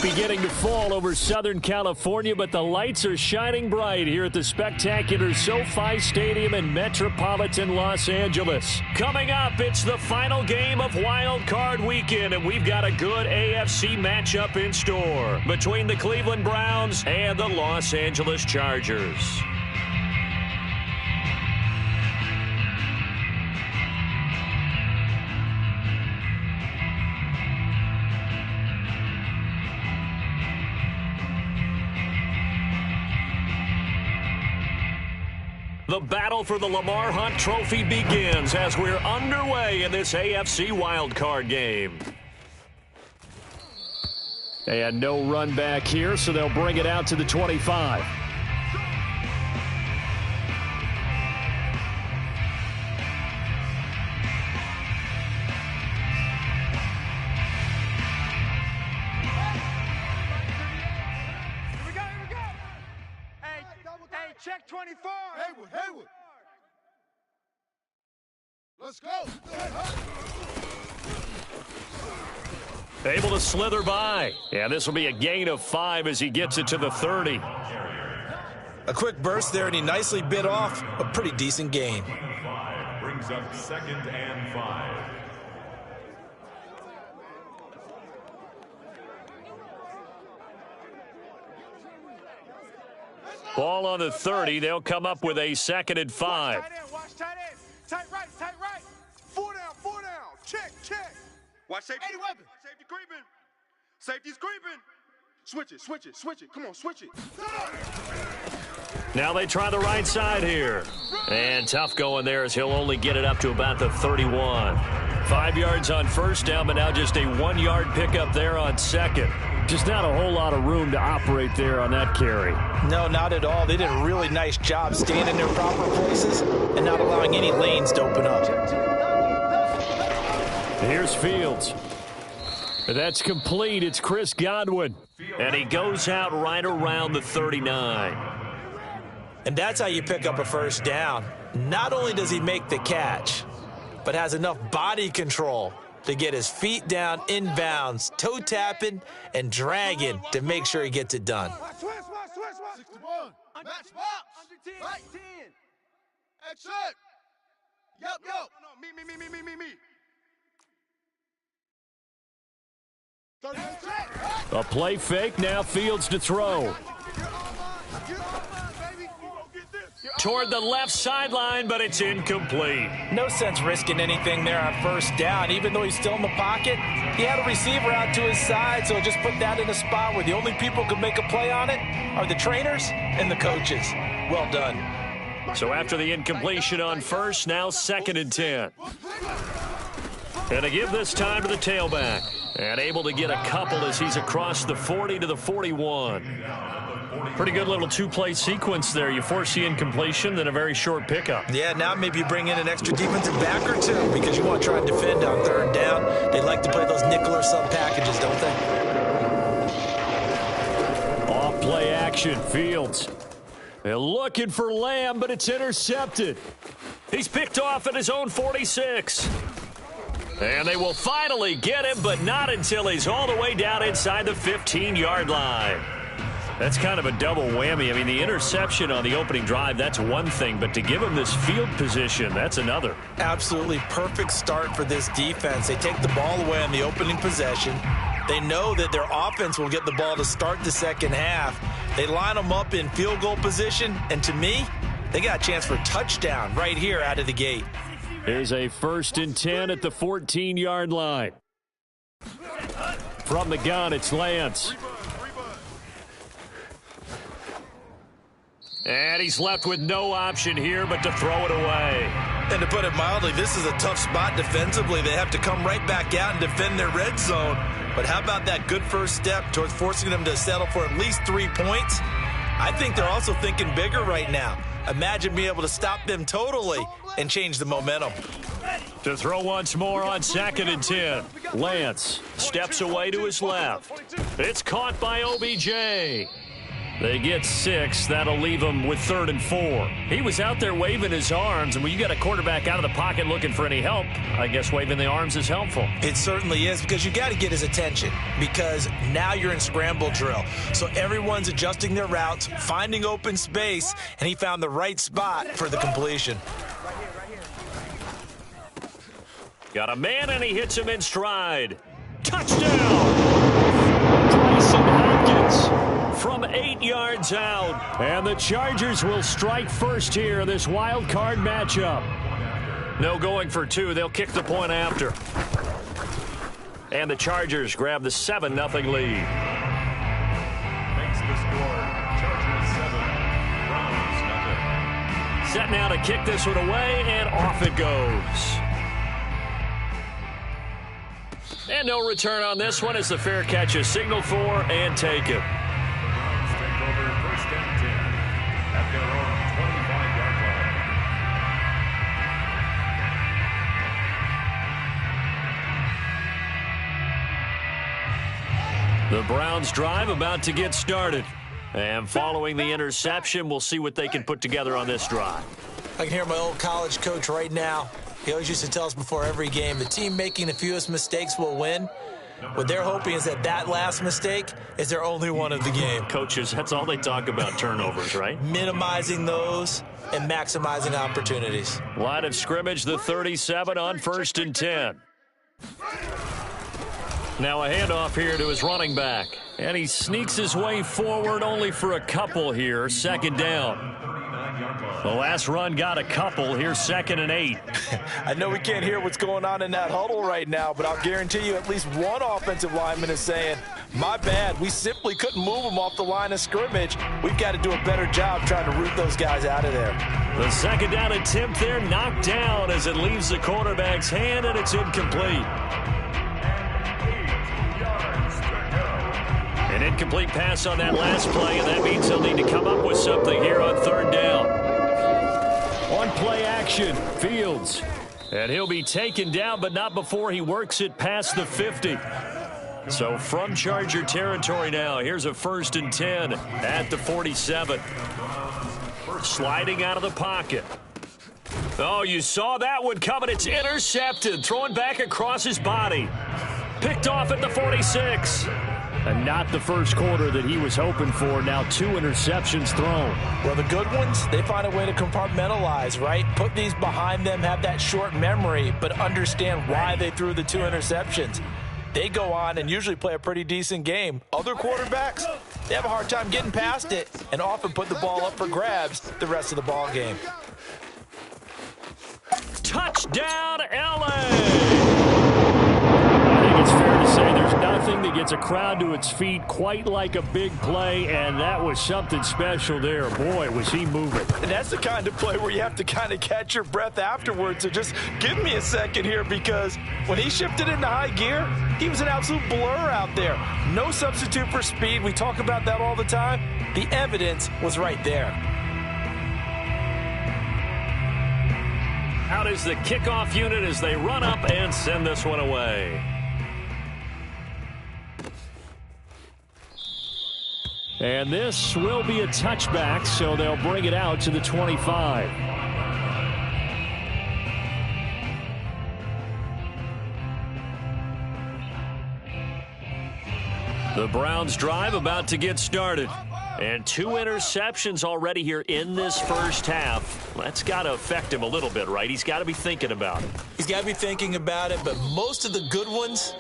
beginning to fall over Southern California, but the lights are shining bright here at the spectacular SoFi Stadium in metropolitan Los Angeles. Coming up, it's the final game of Wild Card Weekend, and we've got a good AFC matchup in store between the Cleveland Browns and the Los Angeles Chargers. The battle for the Lamar Hunt Trophy begins as we're underway in this AFC wildcard game. And no run back here, so they'll bring it out to the 25. Check 24. Haywood. Let's go. Able to slither by. Yeah, this will be a gain of 5 as he gets it to the 30. A quick burst there, and he nicely bit off a pretty decent gain. Brings up 2nd and 5. Ball on the 30. They'll come up with a 2nd and 5. Watch tight end. Tight right. 4 down. Check. Watch safety. Safety creeping. Safety's creeping. Switch it. Come on, switch it. Now they try the right side here. And tough going there as he'll only get it up to about the 31. 5 yards on first down, but now just a 1-yard pickup there on second. Just not a whole lot of room to operate there on that carry. No, not at all. They did a really nice job staying in their proper places and not allowing any lanes to open up. Here's Fields. That's complete. It's Chris Godwin. And he goes out right around the 39. And that's how you pick up a first down. Not only does he make the catch, but has enough body control to get his feet down inbounds, toe tapping and dragging to make sure he gets it done. Watch. 61. Match box. Under 10. Right. 10. Exit. Yup. No. Me. A play fake. Now Fields to throw. Toward the left sideline, but it's incomplete. No sense risking anything there on first down. Even though he's still in the pocket, he had a receiver out to his side, so just put that in a spot where the only people who can make a play on it are the trainers and the coaches. Well done. So after the incompletion on first, now 2nd and 10. And to give this time to the tailback. And able to get a couple as he's across the 40 to the 41. Pretty good little two-play sequence there. You force the incompletion, then a very short pickup. Yeah, now maybe you bring in an extra defensive back or two because you want to try and defend on third down. They like to play those nickel or sub packages, don't they? Off-play action, Fields. They're looking for Lamb, but it's intercepted. He's picked off at his own 46. And they will finally get him, but not until he's all the way down inside the 15-yard line. That's kind of a double whammy. I mean, the interception on the opening drive, that's one thing, but to give him this field position, that's another. Absolutely perfect start for this defense. They take the ball away on the opening possession. They know that their offense will get the ball to start the second half. They line them up in field goal position, and to me, they got a chance for a touchdown right here out of the gate. Here's a 1st and 10 at the 14-yard line. From the gun, it's Lance. And he's left with no option here but to throw it away. And to put it mildly, this is a tough spot defensively. They have to come right back out and defend their red zone. But how about that good first step towards forcing them to settle for at least 3 points? I think they're also thinking bigger right now. Imagine being able to stop them totally and change the momentum. To throw once more on 2nd and 10. Lance steps away to his left. It's caught by OBJ. They get 6. That'll leave him with 3rd and 4. He was out there waving his arms, and when you got a quarterback out of the pocket looking for any help, I guess waving the arms is helpful. It certainly is, because you got to get his attention, because now you're in scramble drill. So everyone's adjusting their routes, finding open space, and he found the right spot for the completion. Got a man, and he hits him in stride. Touchdown! Bryson Hopkins from 8 yards out. And the Chargers will strike first here in this wild card matchup. No going for 2. They'll kick the point after. And the Chargers grab the 7-0 lead. Makes the score Chargers 7, Browns 0. Set now to kick this one away, and off it goes. And no return on this one as the fair catch is signaled for and taken. Browns take over 1st and 10 at their own 25-yard line. The Browns drive about to get started. And following the interception, we'll see what they can put together on this drive. I can hear my old college coach right now. He always used to tell us before every game, the team making the fewest mistakes will win. What they're hoping is that last mistake is their only one of the game. Coaches, that's all they talk about, turnovers, right? Minimizing those and maximizing opportunities. Line of scrimmage, the 37 on 1st and 10. Now a handoff here to his running back. And he sneaks his way forward only for a couple here, 2nd down. The last run got a couple. Here's 2nd and 8. I know we can't hear what's going on in that huddle right now, but I'll guarantee you at least one offensive lineman is saying, my bad, we simply couldn't move them off the line of scrimmage. We've got to do a better job trying to root those guys out of there. The 2nd down attempt there knocked down as it leaves the quarterback's hand, and it's incomplete. An incomplete pass on that last play, and that means they'll need to come up with something here on 3rd down. On play action, Fields. And he'll be taken down, but not before he works it past the 50. So from Charger territory now, here's a 1st and 10 at the 47. Sliding out of the pocket. Oh, you saw that one coming. It's intercepted. Throwing back across his body. Picked off at the 46. And not the first quarter that he was hoping for. Now 2 interceptions thrown. Well, the good ones, they find a way to compartmentalize, right? Put these behind them, have that short memory, but understand why they threw the 2 interceptions. They go on and usually play a pretty decent game. Other quarterbacks, they have a hard time getting past it and often put the ball up for grabs the rest of the ball game. Touchdown, LA! I think it's fair to say there's nothing that gets a crowd to its feet quite like a big play, and that was something special there. Boy, was he moving. And that's the kind of play where you have to kind of catch your breath afterwards. So just give me a second here, because when he shifted into high gear, he was an absolute blur out there. No substitute for speed. We talk about that all the time. The evidence was right there. Out is the kickoff unit as they run up and send this one away. And this will be a touchback, so they'll bring it out to the 25. The Browns drive about to get started. And 2 interceptions already here in this first half. That's got to affect him a little bit, right? He's got to be thinking about it. He's got to be thinking about it, but most of the good ones,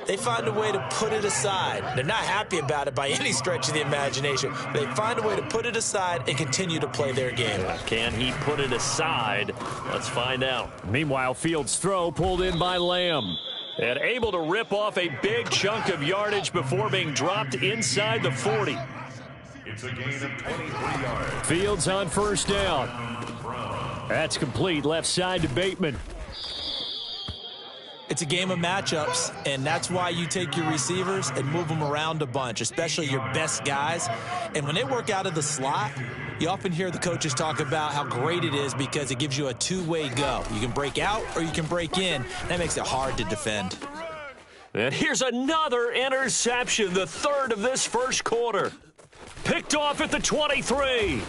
they find a way to put it aside. They're not happy about it by any stretch of the imagination. They find a way to put it aside and continue to play their game. Can he put it aside? Let's find out. Meanwhile, Fields' throw pulled in by Lamb. And able to rip off a big chunk of yardage before being dropped inside the 40. It's a gain of 23 yards. Fields on 1st down. That's complete. Left side to Bateman. It's a game of matchups, and that's why you take your receivers and move them around a bunch, especially your best guys. And when they work out of the slot, you often hear the coaches talk about how great it is because it gives you a two-way go. You can break out or you can break in. That makes it hard to defend. And here's another interception, the 3rd of this first quarter. picked off at the 23.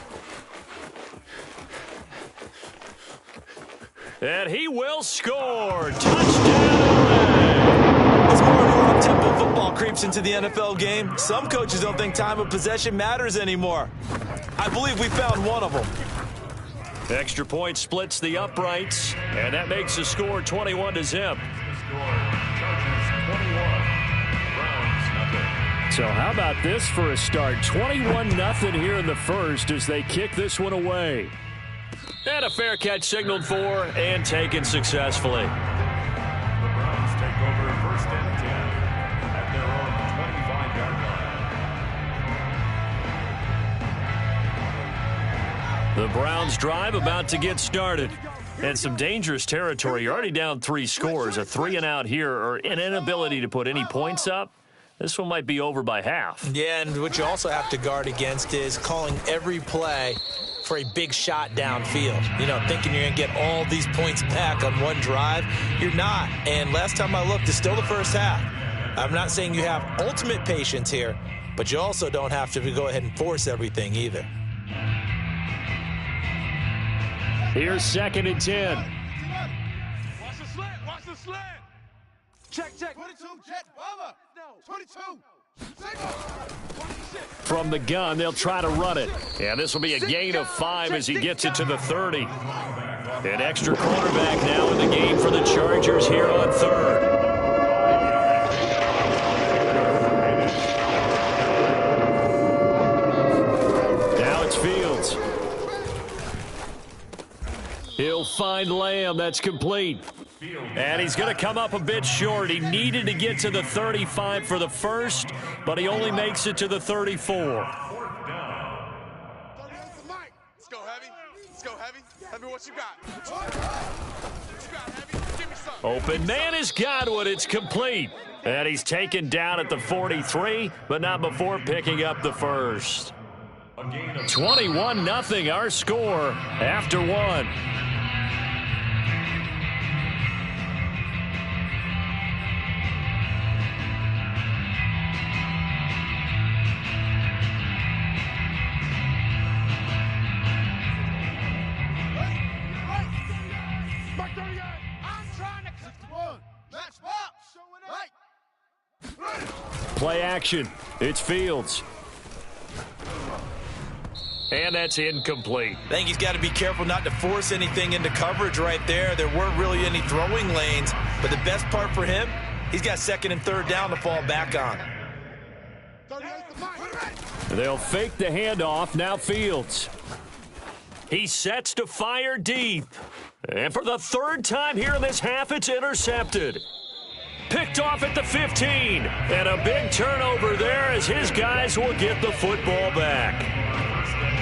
And he will score. Touchdown. As more and more up-tempo football creeps into the NFL game, some coaches don't think time of possession matters anymore. I believe we found one of them. Extra point splits the uprights, and that makes the score 21-0. So how about this for a start? 21-0 here in the first as they kick this one away. And a fair catch signaled for and taken successfully. The Browns take over first and 10 at their own 25-yard line. The Browns drive about to get started. And some dangerous territory. You're already down 3 scores. A 3-and-out here or an inability to put any points up. This one might be over by half. Yeah, and what you also have to guard against is calling every play for a big shot downfield. You know, thinking you're going to get all these points back on one drive. You're not. And last time I looked, it's still the first half. I'm not saying you have ultimate patience here, but you also don't have to go ahead and force everything either. Here's 2nd and 10. Watch the slant. Watch the slant. Check. 22. Check. Over. No. 22. From the gun, they'll try to run it. And this will be a gain of 5 as he gets it to the 30. An extra quarterback now in the game for the Chargers here on 3rd. Now it's Fields. He'll find Lamb. That's complete. And he's going to come up a bit short. He needed to get to the 35 for the first, but he only makes it to the 34. Let's go, Heavy. Let's go, Heavy. Heavy, what you got? What you got, Heavy? Give me something. Open man has got one. It's complete. And he's taken down at the 43, but not before picking up the first. 21-0 our score after 1. Play action. It's Fields. And that's incomplete. I think he's got to be careful not to force anything into coverage right there. There weren't really any throwing lanes, but the best part for him, he's got 2nd and 3rd down to fall back on. They'll fake the handoff. Now Fields. He sets to fire deep. And for the 3rd time here in this half, it's intercepted. Picked off at the 15. And a big turnover there as his guys will get the football back.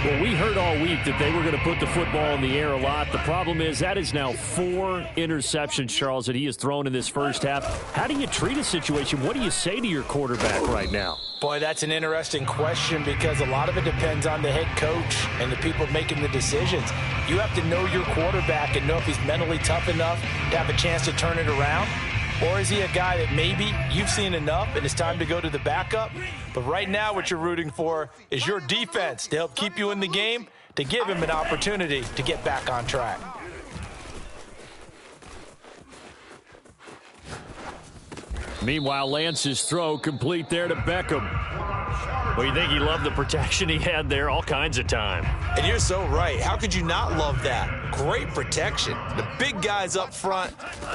Well, we heard all week that they were going to put the football in the air a lot. The problem is that is now 4 interceptions, Charles, that he has thrown in this first half. How do you treat a situation? What do you say to your quarterback right now? Boy, that's an interesting question because a lot of it depends on the head coach and the people making the decisions. You have to know your quarterback and know if he's mentally tough enough to have a chance to turn it around. Or is he a guy that maybe you've seen enough and it's time to go to the backup? But right now what you're rooting for is your defense to help keep you in the game, to give him an opportunity to get back on track. Meanwhile, Lance's throw complete there to Beckham. Well, you think he loved the protection he had there all kinds of time. And you're so right. How could you not love that? Great protection. The big guys up front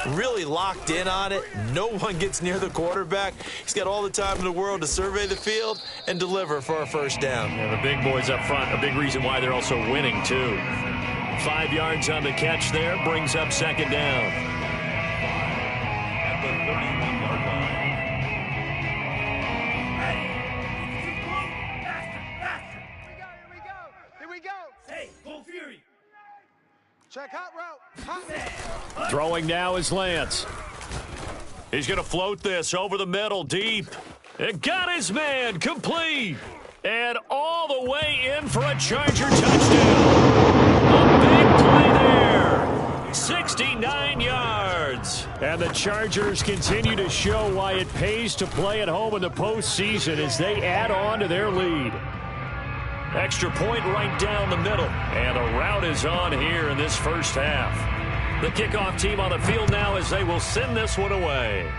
really locked in on it. No one gets near the quarterback. He's got all the time in the world to survey the field and deliver for a first down. Yeah, the big boys up front, a big reason why they're also winning, too. 5 yards on the catch there, brings up 2nd down. At the 31-yard line. Check hot route. Throwing now is Lance. He's going to float this over the middle deep. It got his man complete. And all the way in for a Charger touchdown. A big play there. 69 yards. And the Chargers continue to show why it pays to play at home in the postseason as they add on to their lead. Extra point right down the middle. And a rout is on here in this first half. The kickoff team on the field now as they will send this one away.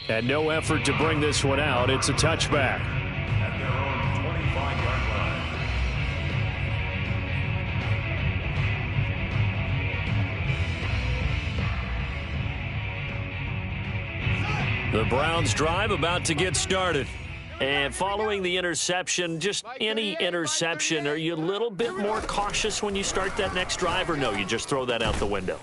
And no effort to bring this one out. It's a touchback. At their own 25-yard line. The Browns drive about to get started. And following the interception, just any interception, are you a little bit more cautious when you start that next drive, or no, you just throw that out the window?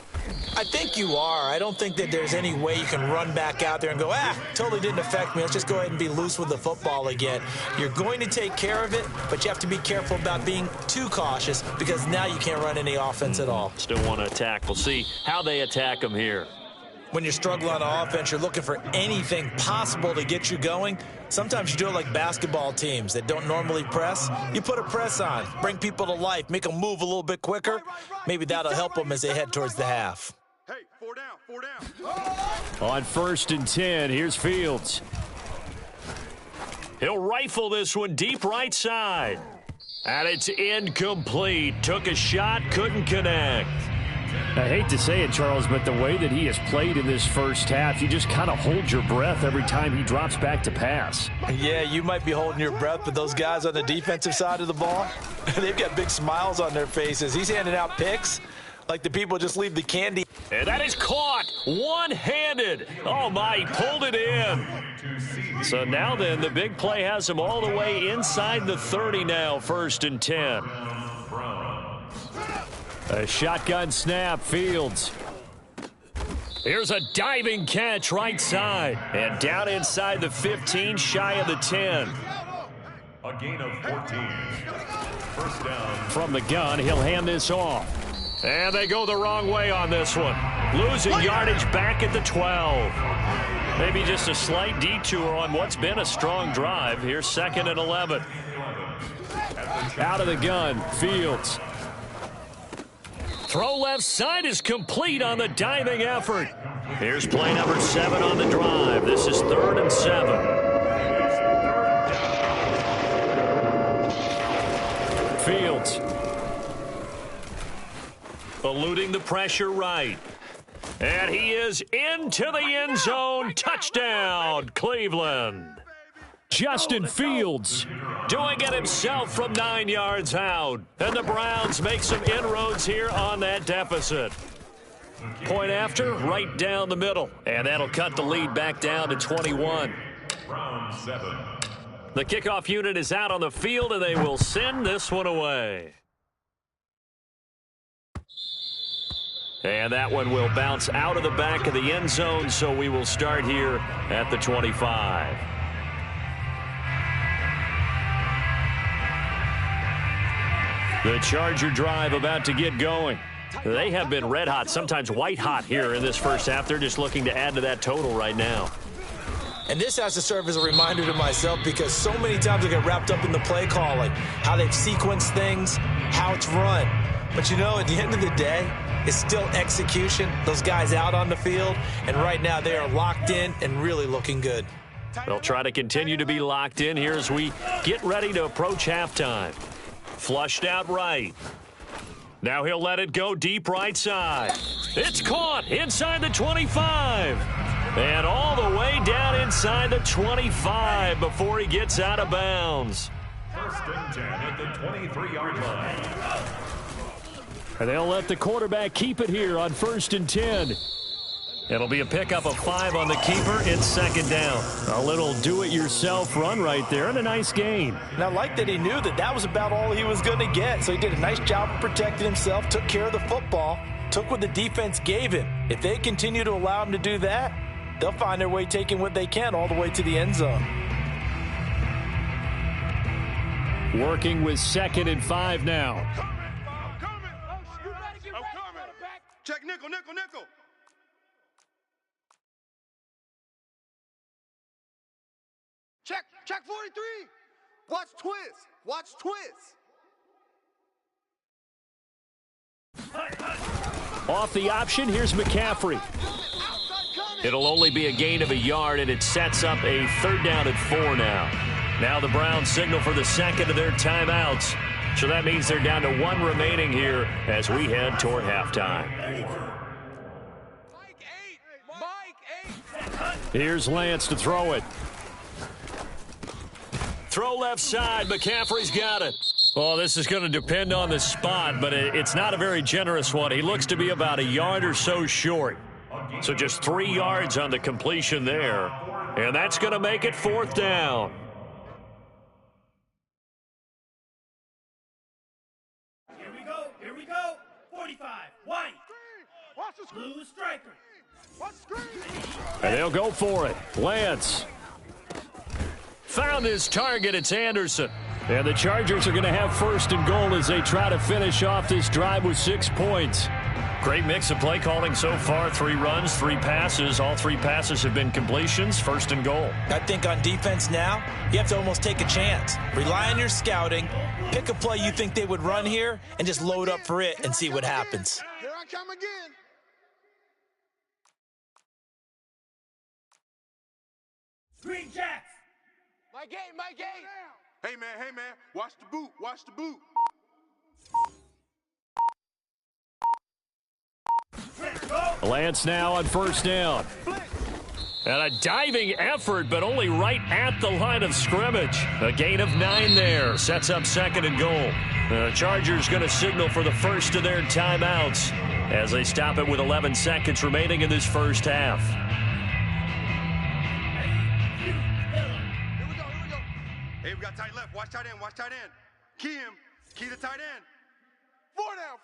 I think you are. I don't think that there's any way you can run back out there and go, totally didn't affect me. Let's just go ahead and be loose with the football again. You're going to take care of it, but you have to be careful about being too cautious because now you can't run any offense at all. Still want to attack. We'll see how they attack them here. When you're struggling on offense, you're looking for anything possible to get you going. Sometimes you do it like basketball teams that don't normally press. You put a press on, bring people to life, make them move a little bit quicker. Maybe that'll help them as they head towards the half. Hey, 4 down, 4 down. On 1st and 10, here's Fields. He'll rifle this one deep right side. And it's incomplete. Took a shot, couldn't connect. I hate to say it, Charles, but the way that he has played in this first half, you just kind of hold your breath every time he drops back to pass. Yeah, you might be holding your breath, but those guys on the defensive side of the ball, they've got big smiles on their faces. He's handing out picks like the people just leave the candy. And that is caught one-handed. Oh, my, he pulled it in. So now then, the big play has him all the way inside the 30 now, 1st and 10. A shotgun snap, Fields. Here's a diving catch right side. And down inside the 15, shy of the 10. A gain of 14. First down. From the gun, he'll hand this off. And they go the wrong way on this one. Losing yardage back at the 12. Maybe just a slight detour on what's been a strong drive. Here's 2nd and 11. Out of the gun, Fields. Throw left side is complete on the diving effort. Here's play number 7 on the drive. This is 3rd and 7. Fields. Eluding the pressure right. And he is into the end zone. Touchdown, Cleveland. Justin Fields doing it himself from 9 yards out. And the Browns make some inroads here on that deficit. Point after, right down the middle. And that'll cut the lead back down to 21. Round 7. The kickoff unit is out on the field, and they will send this one away. And that one will bounce out of the back of the end zone, so we will start here at the 25. The Charger drive about to get going. They have been red hot, sometimes white hot here in this first half. They're just looking to add to that total right now. And this has to serve as a reminder to myself because so many times I get wrapped up in the play call, like how they've sequenced things, how it's run. But, you know, at the end of the day, it's still execution. Those guys out on the field, and right now they are locked in and really looking good. They'll try to continue to be locked in here as we get ready to approach halftime. Flushed out right. Now he'll let it go deep right side. It's caught inside the 25. And all the way down inside the 25 before he gets out of bounds. 1st and 10 at the 23-yard line. And they'll let the quarterback keep it here on 1st and 10. It'll be a pickup of 5 on the keeper. It's 2nd down. A little do-it-yourself run right there and a nice gain. And I like that he knew that that was about all he was going to get. So he did a nice job of protecting himself, took care of the football, took what the defense gave him. If they continue to allow him to do that, they'll find their way taking what they can all the way to the end zone. Working with 2nd and 5 now. I'm coming. Check nickel, nickel, nickel. Check 43. Watch twist. Watch twist. Off the option, here's McCaffrey. Outside coming. It'll only be a gain of a yard, and it sets up a 3rd down and 4 now. Now the Browns signal for the second of their timeouts. So that means they're down to 1 remaining here as we head toward halftime. Here's Lance to throw it. Throw left side. McCaffrey's got it. Well, this is going to depend on the spot, but it's not a very generous one. He looks to be about a yard or so short. So just 3 yards on the completion there. And that's going to make it 4th down. Here we go. 45. White. Blue striker. And they'll go for it. Lance. Found his target. It's Anderson. And the Chargers are going to have 1st and goal as they try to finish off this drive with 6 points. Great mix of play calling so far. 3 runs, 3 passes. All 3 passes have been completions. 1st and goal. I think on defense now, you have to almost take a chance. Rely on your scouting. Pick a play you think they would run here and just load up for it and see what happens. Here I come again. Green Jacks. Mike Gay. Hey, man. Watch the boot. Lance now on 1st down. And a diving effort, but only right at the line of scrimmage. A gain of 9 there. Sets up 2nd and goal. The Chargers going to signal for the first of their timeouts as they stop it with 11 seconds remaining in this first half. Hey, we got tight left. Watch tight end. Key the tight end. 4 down.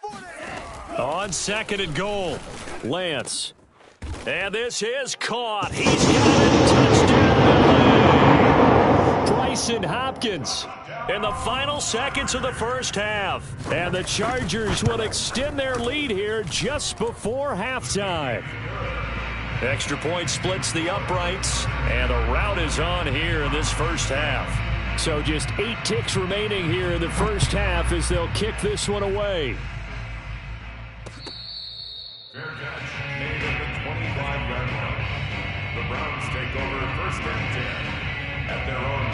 On 2nd and goal, Lance. And this is caught. He's got it. Touchdown. Bryson Hopkins in the final seconds of the first half. And the Chargers will extend their lead here just before halftime. Extra point splits the uprights, and the route is on here in this first half. So just 8 ticks remaining here in the first half as they'll kick this one away. Fair catch made at the 25-yard line. The Browns take over 1st and 10 at their own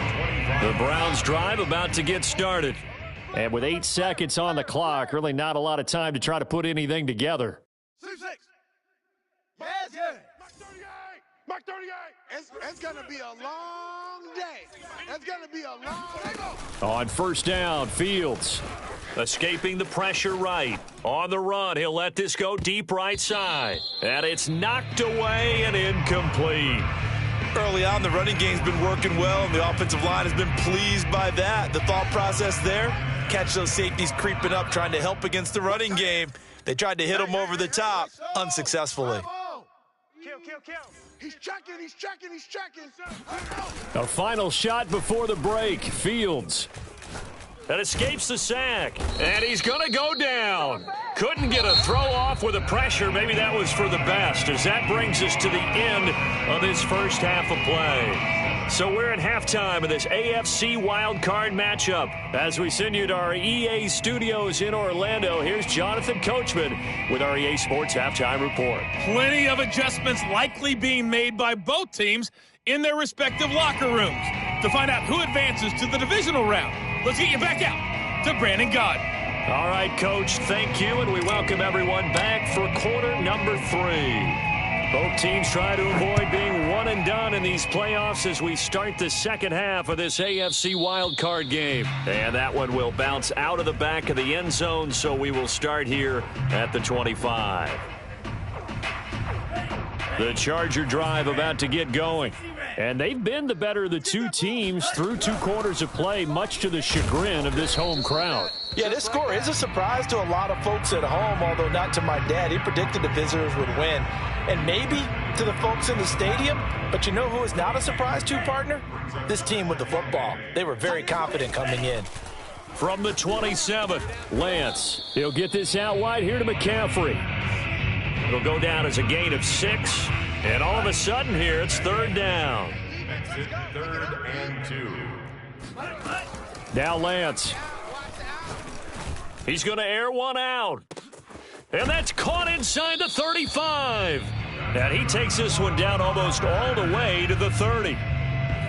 25. The Browns drive about to get started. And with 8 seconds on the clock, really not a lot of time to try to put anything together. 6. Yes, good. Mark 38. It's going to be a long day. It's going to be a long day. On 1st down, Fields. Escaping the pressure right. On the run, he'll let this go deep right side. And it's knocked away and incomplete. Early on, the running game's been working well, and the offensive line has been pleased by that. The thought process there, catch those safeties creeping up, trying to help against the running game. They tried to hit them over the top, unsuccessfully. Kill. He's checking. A final shot before the break. Fields. That escapes the sack. And he's going to go down. Couldn't get a throw off with the pressure. Maybe that was for the best, as that brings us to the end of this first half of play. So we're at halftime of this AFC wildcard matchup. As we send you to our EA studios in Orlando, here's Jonathan Coachman with our EA Sports Halftime Report. Plenty of adjustments likely being made by both teams in their respective locker rooms. To find out who advances to the divisional round, let's get you back out to Brandon Gaudin. All right, Coach, thank you, and we welcome everyone back for quarter number 3. Both teams try to avoid being one and done in these playoffs as we start the second half of this AFC wildcard game. And that one will bounce out of the back of the end zone, so we will start here at the 25. The Charger drive about to get going. And they've been the better of the 2 teams through 2 quarters of play, much to the chagrin of this home crowd. Yeah, this score is a surprise to a lot of folks at home, although not to my dad. He predicted the visitors would win. And maybe to the folks in the stadium. But you know who is not a surprise to, partner? This team with the football. They were very confident coming in. From the 27, Lance. He'll get this out wide here to McCaffrey. It'll go down as a gain of 6. And all of a sudden here, it's 3rd down. Makes it 3rd and 2. Now Lance. He's going to air one out. And that's caught inside the 35. And he takes this one down almost all the way to the 30.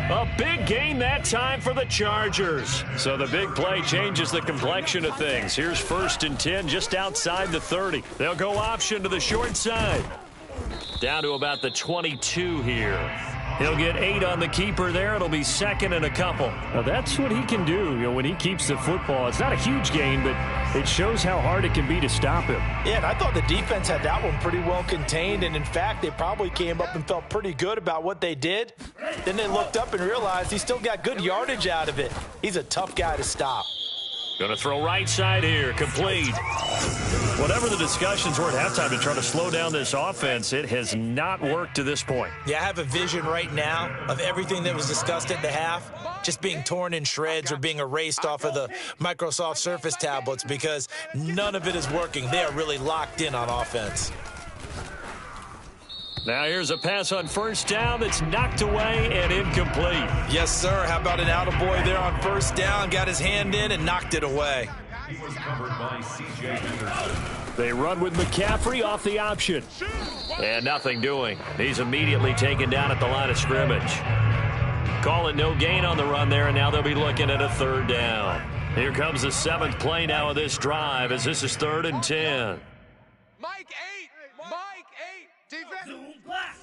A big gain that time for the Chargers. So the big play changes the complexion of things. Here's 1st and 10 just outside the 30. They'll go option to the short side. Down to about the 22 here. He'll get 8 on the keeper there. It'll be 2nd and a couple. Now that's what he can do, when he keeps the football. It's not a huge gain, but it shows how hard it can be to stop him. Yeah, and I thought the defense had that one pretty well contained, and in fact, they probably came up and felt pretty good about what they did. Then they looked up and realized he still got good yardage out of it. He's a tough guy to stop. Going to throw right side here, complete. Whatever the discussions were at halftime to try to slow down this offense, it has not worked to this point. Yeah, I have a vision right now of everything that was discussed at the half just being torn in shreds or being erased off of the Microsoft Surface tablets because none of it is working. They are really locked in on offense. Now here's a pass on 1st down that's knocked away and incomplete. Yes, sir. How about an attaboy there on 1st down? Got his hand in and knocked it away. He was covered by C.J. Henderson. They run with McCaffrey off the option. And nothing doing. He's immediately taken down at the line of scrimmage. Calling no gain on the run there, and now they'll be looking at a 3rd down. Here comes the 7th play now of this drive as this is 3rd and 10. Mike 8. Mike 8. Defense. Zoom black.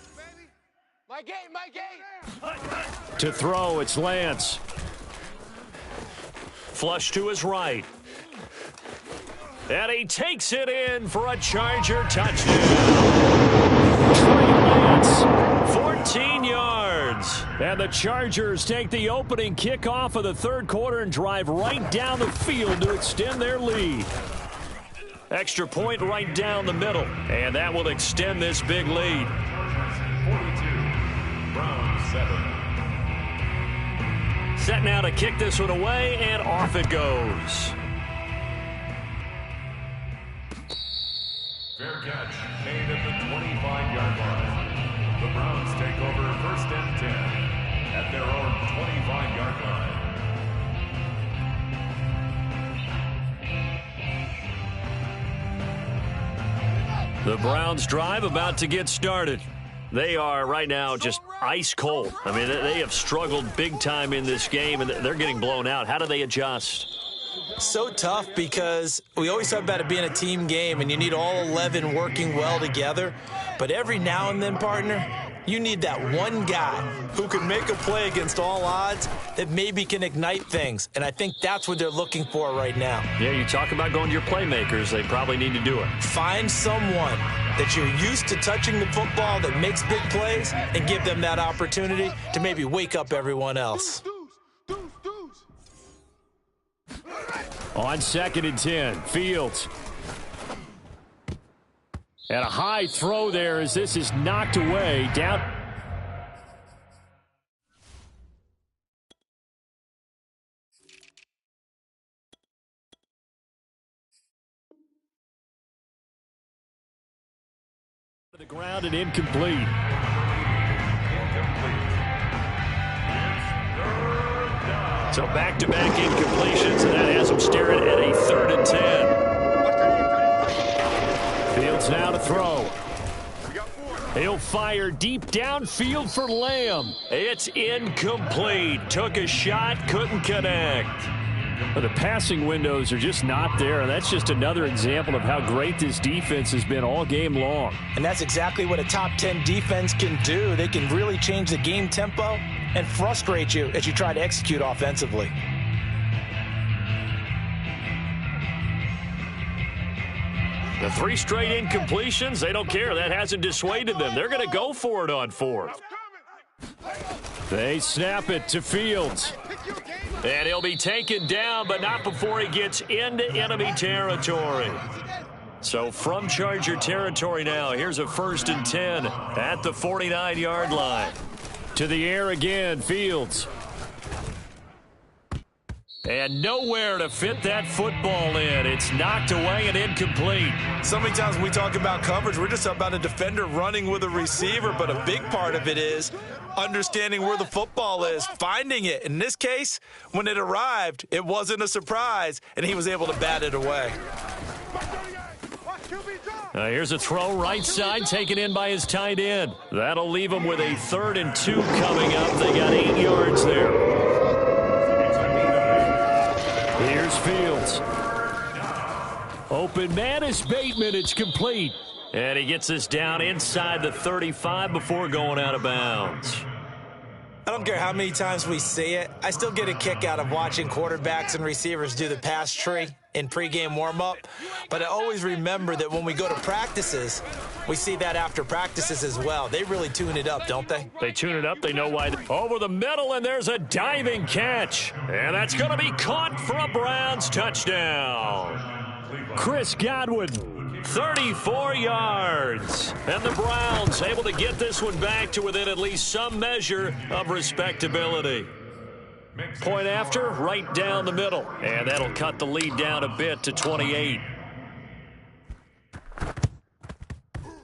Mike 8. Mike 8. To throw, it's Lance. Flush to his right. And he takes it in for a Charger touchdown. Trey Lance, 14 yards. And the Chargers take the opening kickoff of the 3rd quarter and drive right down the field to extend their lead. Extra point right down the middle. And that will extend this big lead. 42, Browns 7. Set now to kick this one away, and off it goes. Fair catch made at the 25-yard line. The Browns take over 1st and 10 at their own 25-yard line. The Browns drive about to get started. They are right now just ice cold. I mean, they have struggled big time in this game, and they're getting blown out. How do they adjust? So tough because we always talk about it being a team game and you need all 11 working well together. But every now and then, partner, you need that one guy who can make a play against all odds that maybe can ignite things. And I think that's what they're looking for right now. Yeah, you talk about going to your playmakers. They probably need to do it. Find someone that you're used to touching the football that makes big plays and give them that opportunity to maybe wake up everyone else. On 2nd and 10, Fields. And a high throw there as this is knocked away. Down. To the ground and incomplete. So back-to-back incompletions, and that has them staring at a 3rd and 10. Fields now to throw. He'll fire deep downfield for Lamb. It's incomplete. Took a shot, couldn't connect. But the passing windows are just not there, and that's just another example of how great this defense has been all game long. And that's exactly what a top 10 defense can do. They can really change the game tempo and frustrate you as you try to execute offensively. The 3 straight incompletions, they don't care. That hasn't dissuaded them. They're going to go for it on 4th. They snap it to Fields. And he'll be taken down, but not before he gets into enemy territory. So from Charger territory now, here's a 1st and 10 at the 49-yard line. To the air again, Fields. And nowhere to fit that football in. It's knocked away and incomplete. So many times when we talk about coverage, we're just about a defender running with a receiver, but a big part of it is understanding where the football is, finding it. In this case, when it arrived, it wasn't a surprise, and he was able to bat it away. Here's a throw right side, taken in by his tight end. That'll leave him with a 3rd and 2 coming up. They got 8 yards there. Here's Fields. Open man is Bateman. It's complete. And he gets us down inside the 35 before going out of bounds. I don't care how many times we see it. I still get a kick out of watching quarterbacks and receivers do the pass tree in pregame warm-up. But I always remember that when we go to practices, we see that after practices as well. They really tune it up, don't they? They tune it up. They know why. Over the middle, and there's a diving catch. And that's going to be caught for a Browns touchdown. Chris Godwin, 34 yards. And the Browns able to get this one back to within at least some measure of respectability. Point after, right down the middle. And that'll cut the lead down a bit to 28.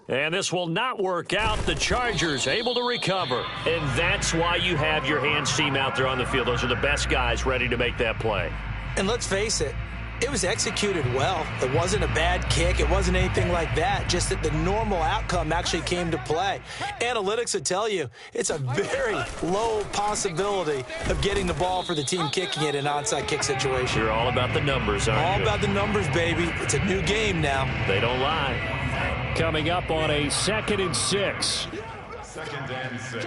And this will not work out. The Chargers able to recover. And that's why you have your hands team out there on the field. Those are the best guys ready to make that play. And let's face it, it was executed well. It wasn't a bad kick. It wasn't anything like that. Just that the normal outcome actually came to play. Analytics would tell you it's a very low possibility of getting the ball for the team kicking it in an onside kick situation. You're all about the numbers, aren't you? All about the numbers, baby. It's a new game now. They don't lie. Coming up on a 2nd and 6. 2nd and 6.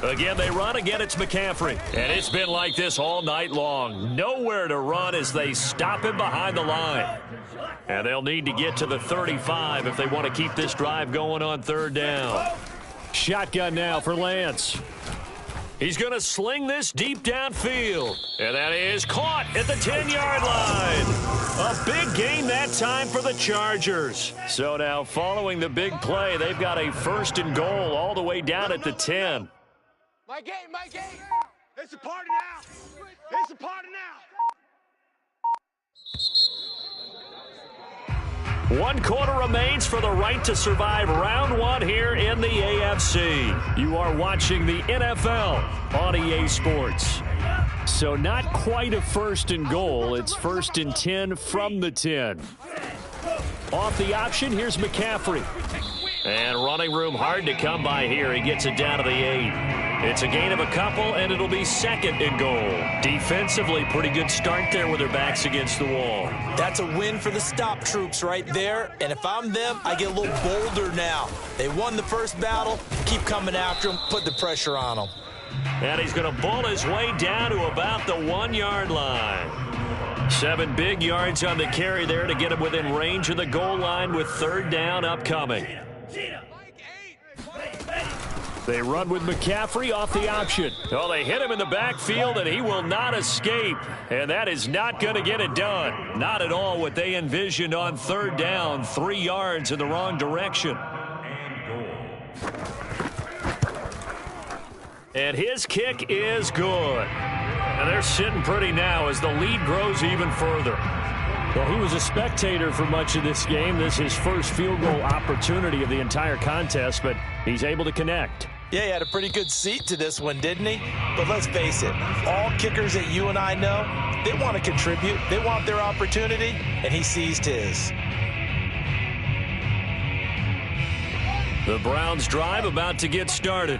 Again, they run. Again, it's McCaffrey. And it's been like this all night long. Nowhere to run as they stop him behind the line. And they'll need to get to the 35 if they want to keep this drive going on 3rd down. Shotgun now for Lance. He's going to sling this deep downfield. And that is caught at the 10-yard line. A big gain that time for the Chargers. So now following the big play, they've got a 1st and goal all the way down at the 10. My game. It's a party now. It's a party now. 1 quarter remains for the right to survive round 1 here in the AFC. You are watching the NFL on EA Sports. So not quite a 1st and goal. It's 1st and 10 from the 10. Off the option, here's McCaffrey. And running room hard to come by here. He gets it down to the 8. It's a gain of a couple, and it'll be 2nd and goal. Defensively, pretty good start there with their backs against the wall. That's a win for the stop troops right there. And if I'm them, I get a little bolder now. They won the first battle. Keep coming after them. Put the pressure on them. And he's going to bull his way down to about the 1-yard line. 7 big yards on the carry there to get him within range of the goal line with 3rd down upcoming. They run with McCaffrey off the option. Oh, they hit him in the backfield, and he will not escape. And that is not going to get it done. Not at all what they envisioned on 3rd down. 3 yards in the wrong direction. And his kick is good. And they're sitting pretty now as the lead grows even further. Well, he was a spectator for much of this game. This is his first field goal opportunity of the entire contest, but he's able to connect. Yeah, he had a pretty good seat to this one, didn't he? But let's face it, all kickers that you and I know, they want to contribute. They want their opportunity, and he seized his. The Browns drive about to get started.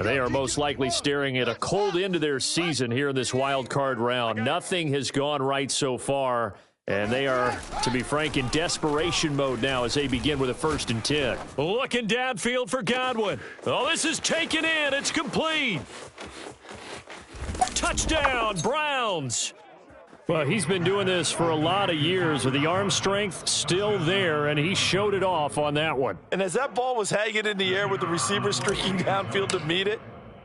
They are most likely staring at a cold end to their season here in this wild card round. Nothing has gone right so far. And they are, to be frank, in desperation mode now as they begin with a 1st and 10. Looking downfield for Godwin. Oh, this is taken in. It's complete. Touchdown, Browns. Well, he's been doing this for a lot of years with the arm strength still there, and he showed it off on that one. And as that ball was hanging in the air with the receiver streaking downfield to meet it,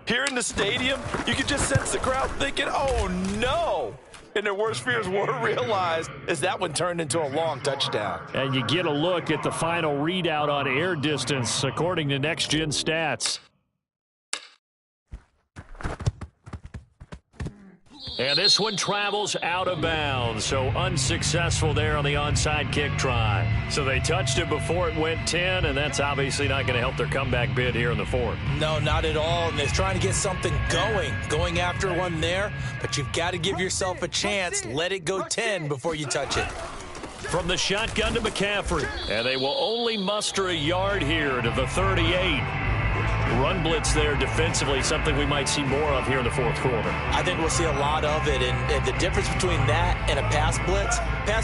here in the stadium, you could just sense the crowd thinking, oh, no. And their worst fears were realized as that one turned into a long touchdown. And you get a look at the final readout on air distance, according to Next Gen Stats. And this one travels out of bounds, so unsuccessful there on the onside kick try. So they touched it before it went 10, and that's obviously not going to help their comeback bid here in the 4th. No, not at all, and they're trying to get something going after one there, but you've got to give yourself a chance. Let it go 10 before you touch it. From the shotgun to McCaffrey. And they will only muster a yard here to the 38. Run blitz there defensively, something we might see more of here in the fourth quarter. I think we'll see a lot of it, and the difference between that and a pass blitz,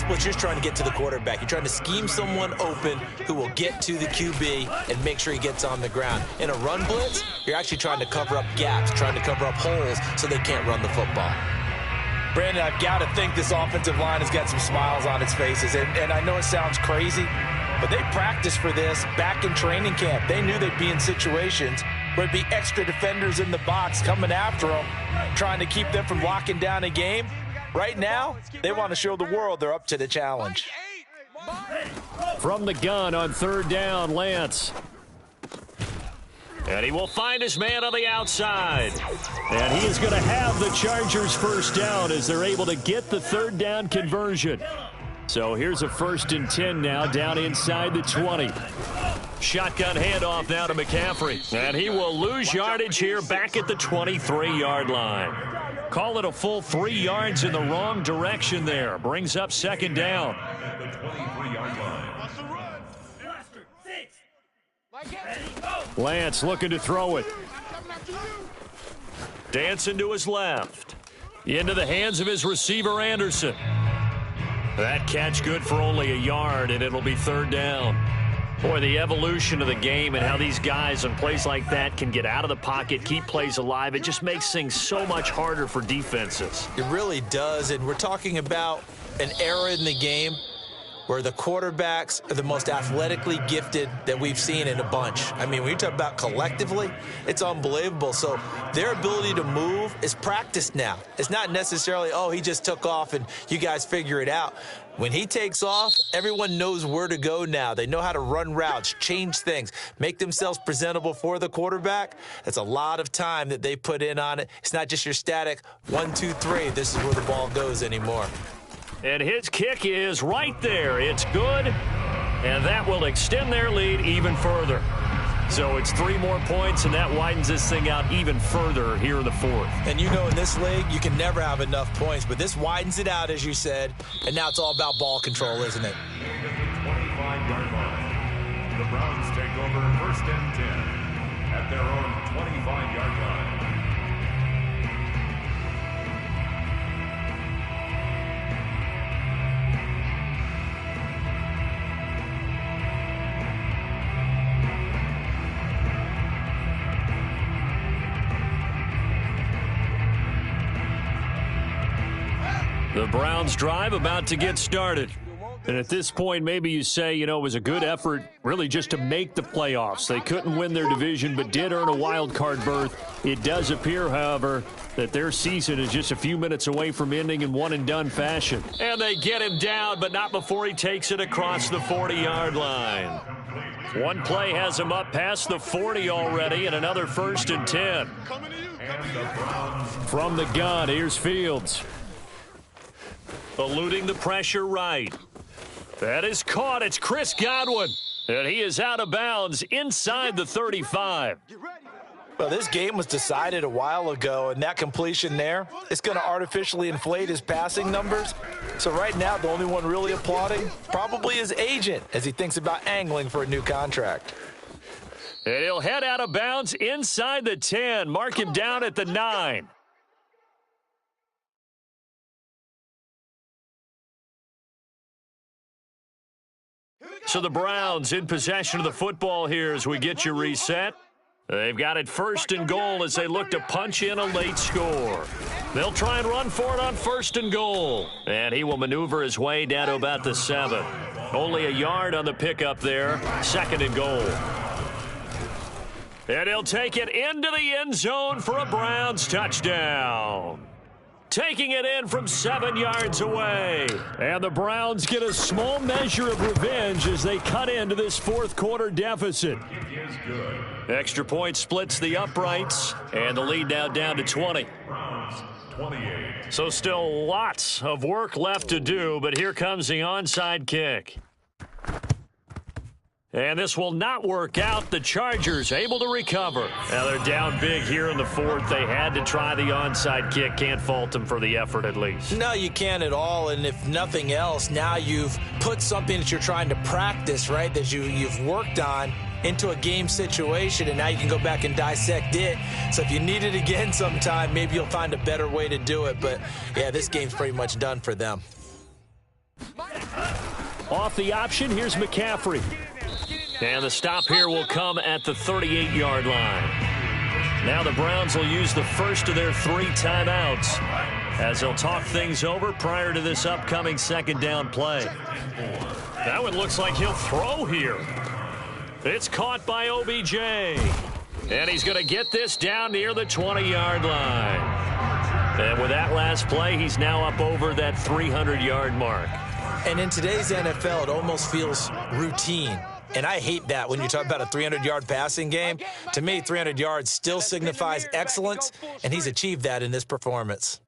you're just trying to get to the quarterback. You're trying to scheme someone open who will get to the QB and make sure he gets on the ground. In a run blitz, you're actually trying to cover up gaps, trying to cover up holes so they can't run the football. Brandon, I've got to think this offensive line has got some smiles on its faces, and I know it sounds crazy, but they practiced for this back in training camp. They knew they'd be in situations where there'd be extra defenders in the box coming after them, trying to keep them from locking down a game. Right now, they want to show the world they're up to the challenge. From the gun on third down, Lance. And he will find his man on the outside. And he is going to have the Chargers first down as they're able to get the third down conversion. So here's a 1st and 10 now, down inside the 20. Shotgun handoff now to McCaffrey. And he will lose yardage here back at the 23-yard line. Call it a full 3 yards in the wrong direction there. Brings up 2nd down. The 23-yard line. Lance looking to throw it. Dancing to his left. Into the hands of his receiver, Anderson. That catch good for only a yard, and it'll be 3rd down. Boy, the evolution of the game and how these guys on plays like that can get out of the pocket, keep plays alive, it just makes things so much harder for defenses. It really does, and we're talking about an era in the game where the quarterbacks are the most athletically gifted that we've seen in a bunch. I mean, when you talk about collectively, it's unbelievable. So their ability to move is practiced now. It's not necessarily, oh, he just took off and you guys figure it out. When he takes off, everyone knows where to go now. They know how to run routes, change things, make themselves presentable for the quarterback. That's a lot of time that they put in on it. It's not just your static 1, 2, 3. This is where the ball goes anymore. And his kick is right there. It's good, and that will extend their lead even further. So it's 3 more points, and that widens this thing out even further here in the 4th. And you know in this league, you can never have enough points, but this widens it out, as you said, and now it's all about ball control, isn't it? The 25-yard line. The Browns take over 1st and 10 at their own 25-yard line. The Browns drive about to get started. And at this point, maybe you say, it was a good effort really just to make the playoffs. They couldn't win their division but did earn a wild card berth. It does appear, however, that their season is just a few minutes away from ending in one-and-done fashion. And they get him down, but not before he takes it across the 40-yard line. One play has him up past the 40 already, and another 1st and 10. From the gun, here's Fields. Eluding the pressure right. That is caught. It's Chris Godwin. And he is out of bounds inside the 35. Well, this game was decided a while ago, and that completion there, it's going to artificially inflate his passing numbers. So right now, the only one really applauding probably his agent as he thinks about angling for a new contract. And he'll head out of bounds inside the 10. Mark him down at the 9. So the Browns in possession of the football here as we get you reset. They've got it 1st and goal as they look to punch in a late score. They'll try and run for it on 1st and goal. And he will maneuver his way down to about the 7. Only a yard on the pickup there. 2nd and goal. And he'll take it into the end zone for a Browns touchdown. Taking it in from 7 yards away. And the Browns get a small measure of revenge as they cut into this 4th quarter deficit. Extra point splits the uprights, and the lead now down to 20. Browns 28. So still lots of work left to do, but here comes the onside kick. And this will not work out. The Chargers able to recover. Now they're down big here in the fourth. They had to try the onside kick. Can't fault them for the effort at least. No, you can't at all. And if nothing else, now you've put something that you're trying to practice, right, that you've worked on into a game situation, and now you can go back and dissect it. So if you need it again sometime, maybe you'll find a better way to do it. But, yeah, this game's pretty much done for them. Off the option, here's McCaffrey. And the stop here will come at the 38-yard line. Now the Browns will use the first of their 3 timeouts as they'll talk things over prior to this upcoming second down play. That one looks like he'll throw here. It's caught by OBJ. And he's going to get this down near the 20-yard line. And with that last play, he's now up over that 300-yard mark. And in today's NFL, it almost feels routine. And I hate that when you talk about a 300-yard passing game. To me, 300 yards still signifies excellence, and he's achieved that in this performance.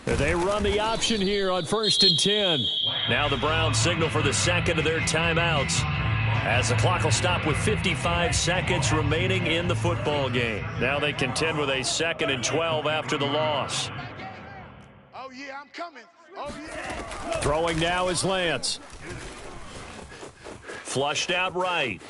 They run the option here on 1st and 10. Now the Browns signal for the second of their timeouts as the clock will stop with 55 seconds remaining in the football game. Now they contend with a 2nd and 12 after the loss. Oh, yeah, I'm coming. Oh, yeah. Throwing now is Lance. Flushed out right.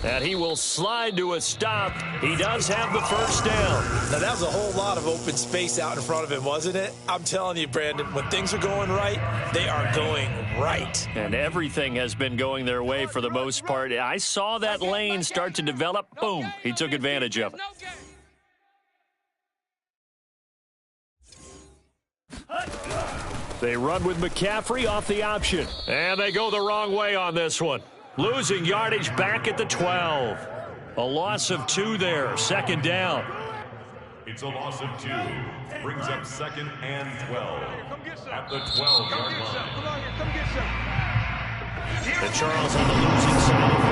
And he will slide to a stop. He does have the first down. Now, that was a whole lot of open space out in front of him, wasn't it? I'm telling you, Brandon, when things are going right, they are going right. And everything has been going their way for the most part. I saw that lane start to develop. Boom. He took advantage of it. They run with McCaffrey off the option. And they go the wrong way on this one. Losing yardage back at the 12. A loss of 2 there. 2nd down. It's a loss of 2. Brings up 2nd and 12 at the 12-yard line. And Charles on the losing side of